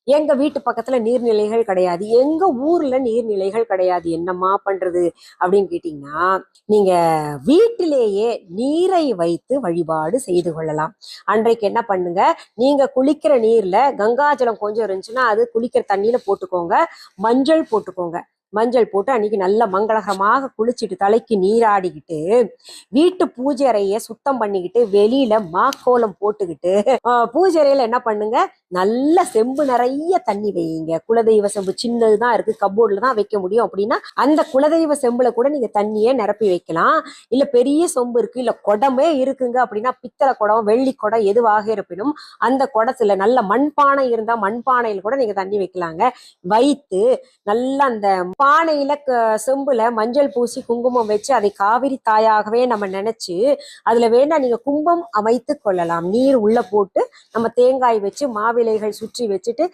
எங்க வீட்டு பக்கத்துல நீர்நிலைகள் கிடையாது, எங்க ஊர்ல நீர்நிலைகள் கிடையாது, என்னம்மா பண்றது அப்படின்னு கேட்டீங்கன்னா, நீங்க வீட்டிலேயே நீரை வைத்து வழிபாடு செய்து கொள்ளலாம். அன்றைக்கு என்ன பண்ணுங்க, நீங்க குளிக்கிற நீர்ல கங்காஜலம் கொஞ்சம் இருந்துச்சுன்னா அது குளிக்கிற தண்ணியில போட்டுக்கோங்க. மஞ்சள் போட்டுக்கோங்க. மஞ்சள் போட்டு அன்னைக்கு நல்ல மங்களகரமாக குளிச்சுட்டு தலைக்கு நீராடிக்கிட்டு வீட்டு பூஜை அறைய சுத்தம் பண்ணிக்கிட்டு வெளியில மாக்கோலம் போட்டுக்கிட்டு பூஜை அறையில என்ன பண்ணுங்க, நல்ல செம்பு நிறைய தண்ணி வையுங்க. குலதெய்வ செம்பு சின்னதுதான் இருக்கு, கப்போர்ட்ல தான் வைக்க முடியும் அப்படின்னா அந்த குலதெய்வ செம்புல கூட நீங்க தண்ணியை நிரப்பி வைக்கலாம். இல்ல பெரிய சொம்பு இருக்கு, இல்ல குடமே இருக்குங்க அப்படின்னா பித்தளை குடம், வெள்ளி குடம் எதுவாக இருப்பினும் அந்த குடத்துல நல்ல மண்பானை இருந்தா மண்பானையில் கூட நீங்க தண்ணி வைக்கலாங்க. வைத்து நல்லா அந்த பானையில செம்புல மஞ்சள் பூசி குங்குமம் வச்சு அதை காவிரி தாயாகவே நம்ம நினைச்சு அதுல வேணா நீங்க கும்பம் அமைத்து கொள்ளலாம். நீர் உள்ள போட்டு நம்ம தேங்காய் வச்சு மாவிலைகள் சுற்றி வச்சுட்டு